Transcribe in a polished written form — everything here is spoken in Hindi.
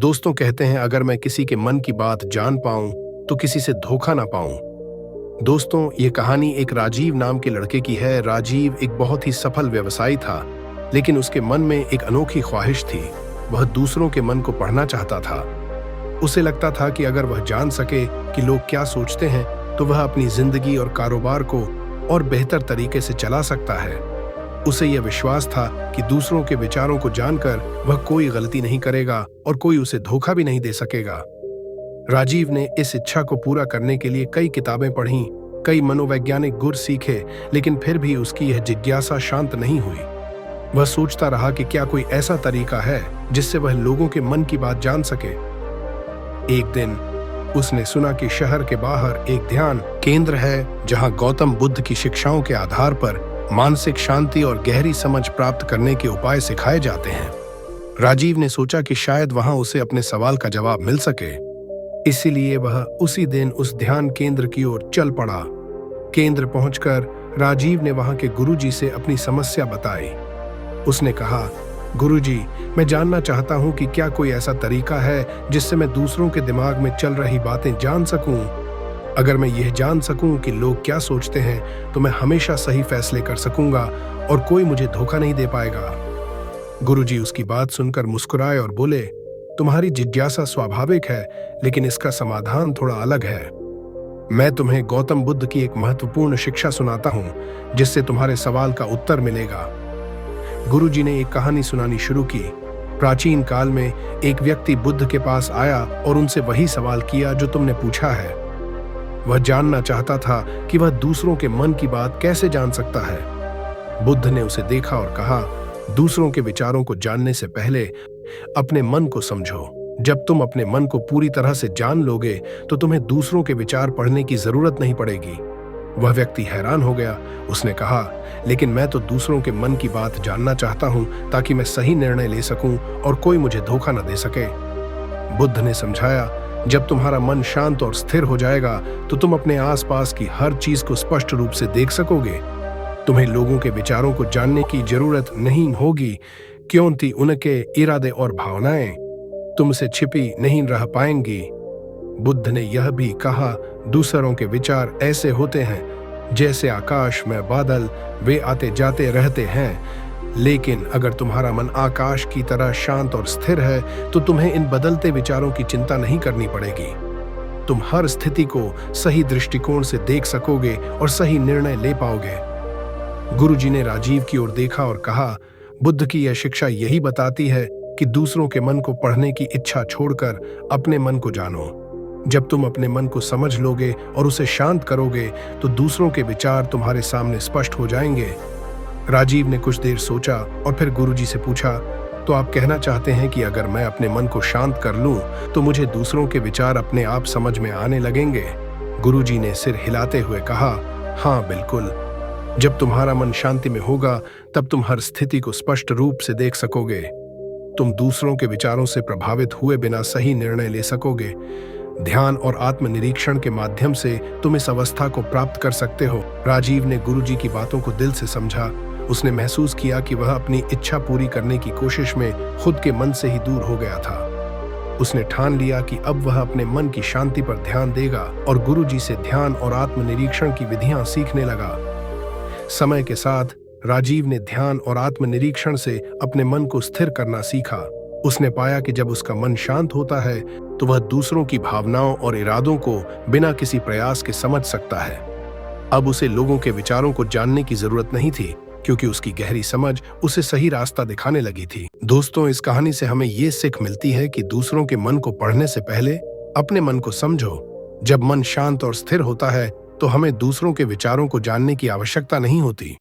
दोस्तों कहते हैं अगर मैं किसी के मन की बात जान पाऊं तो किसी से धोखा ना पाऊं। दोस्तों, ये कहानी एक राजीव नाम के लड़के की है। राजीव एक बहुत ही सफल व्यवसायी था, लेकिन उसके मन में एक अनोखी ख्वाहिश थी। वह दूसरों के मन को पढ़ना चाहता था। उसे लगता था कि अगर वह जान सके कि लोग क्या सोचते हैं तो वह अपनी जिंदगी और कारोबार को और बेहतर तरीके से चला सकता है। उसे यह विश्वास था कि दूसरों के विचारों को जानकर वह कोई गलती नहीं करेगा और कोई उसे धोखा भी नहीं दे सकेगा। राजीव ने इस इच्छा को पूरा करने के लिए कई किताबें पढ़ीं, कई मनोवैज्ञानिक गुर सीखे, लेकिन फिर भी उसकी यह जिज्ञासा शांत नहीं हुई। वह सोचता रहा कि क्या कोई ऐसा तरीका है जिससे वह लोगों के मन की बात जान सके। एक दिन उसने सुना कि शहर के बाहर एक ध्यान केंद्र है जहां गौतम बुद्ध की शिक्षाओं के आधार पर मानसिक शांति और गहरी समझ प्राप्त करने के उपाय सिखाए जाते हैं। राजीव ने सोचा कि शायद वहां उसे अपने सवाल का जवाब मिल सके। इसीलिए वह उसी दिन उस ध्यान केंद्र की ओर चल पड़ा। केंद्र पहुंचकर राजीव ने वहां के गुरुजी से अपनी समस्या बताई। उसने कहा, गुरुजी, मैं जानना चाहता हूं कि क्या कोई ऐसा तरीका है जिससे मैं दूसरों के दिमाग में चल रही बातें जान सकूं। अगर मैं यह जान सकूं कि लोग क्या सोचते हैं तो मैं हमेशा सही फैसले कर सकूंगा और कोई मुझे धोखा नहीं दे पाएगा। गुरुजी उसकी बात सुनकर मुस्कुराए और बोले, तुम्हारी जिज्ञासा स्वाभाविक है, लेकिन इसका समाधान थोड़ा अलग है। मैं तुम्हें गौतम बुद्ध की एक महत्वपूर्ण शिक्षा सुनाता हूं जिससे तुम्हारे सवाल का उत्तर मिलेगा। गुरुजी ने एक कहानी सुनानी शुरू की। प्राचीन काल में एक व्यक्ति बुद्ध के पास आया और उनसे वही सवाल किया जो तुमने पूछा है। वह जानना चाहता था कि वह दूसरों के मन की बात कैसे जान सकता है। बुद्ध ने उसे देखा और कहा, दूसरों के विचारों को जानने से पहले अपने मन को समझो। जब तुम अपने मन को पूरी तरह से जान लोगे तो तुम्हें दूसरों के विचार पढ़ने की जरूरत नहीं पड़ेगी। वह व्यक्ति हैरान हो गया। उसने कहा, लेकिन मैं तो दूसरों के मन की बात जानना चाहता हूं ताकि मैं सही निर्णय ले सकूं और कोई मुझे धोखा न दे सके। बुद्ध ने समझाया, जब तुम्हारा मन शांत और स्थिर हो जाएगा तो तुम अपने आसपास की हर चीज को स्पष्ट रूप से देख सकोगे। तुम्हें लोगों के विचारों को जानने की जरूरत नहीं होगी, क्योंकि उनके इरादे और भावनाएं तुमसे छिपी नहीं रह पाएंगी। बुद्ध ने यह भी कहा, दूसरों के विचार ऐसे होते हैं जैसे आकाश में बादल, वे आते जाते रहते हैं, लेकिन अगर तुम्हारा मन आकाश की तरह शांत और स्थिर है तो तुम्हें इन बदलते विचारों की चिंता नहीं करनी पड़ेगी। तुम हर स्थिति को सही दृष्टिकोण से देख सकोगे और सही निर्णय ले पाओगे। गुरुजी ने राजीव की ओर देखा और कहा, बुद्ध की यह शिक्षा यही बताती है कि दूसरों के मन को पढ़ने की इच्छा छोड़कर अपने मन को जानो। जब तुम अपने मन को समझ लोगे और उसे शांत करोगे तो दूसरों के विचार तुम्हारे सामने स्पष्ट हो जाएंगे। राजीव ने कुछ देर सोचा और फिर गुरुजी से पूछा, तो आप कहना चाहते हैं कि अगर मैं अपने मन को शांत कर लूं तो मुझे दूसरों के विचार अपने आप समझ में आने लगेंगे? गुरुजी ने सिर हिलाते हुए कहा, हाँ बिल्कुल। जब तुम्हारा मन शांति में होगा तब तुम हर स्थिति को स्पष्ट रूप से देख सकोगे। तुम दूसरों के विचारों से प्रभावित हुए बिना सही निर्णय ले सकोगे। ध्यान और आत्मनिरीक्षण के माध्यम से तुम इस अवस्था को प्राप्त कर सकते हो। राजीव ने गुरुजी की बातों को दिल से समझा। उसने महसूस किया कि वह अपनी इच्छा पूरी करने की कोशिश में खुद के मन से ही दूर हो गया था। उसने ठान लिया कि अब वह अपने मन की शांति पर ध्यान देगा और गुरुजी से ध्यान और आत्मनिरीक्षण की विधियां सीखने लगा। समय के साथ राजीव ने ध्यान और आत्मनिरीक्षण से अपने मन को स्थिर करना सीखा। उसने पाया कि जब उसका मन शांत होता है तो वह दूसरों की भावनाओं और इरादों को बिना किसी प्रयास के समझ सकता है। अब उसे लोगों के विचारों को जानने की जरूरत नहीं थी, क्योंकि उसकी गहरी समझ उसे सही रास्ता दिखाने लगी थी। दोस्तों, इस कहानी से हमें ये सीख मिलती है कि दूसरों के मन को पढ़ने से पहले अपने मन को समझो। जब मन शांत और स्थिर होता है तो हमें दूसरों के विचारों को जानने की आवश्यकता नहीं होती।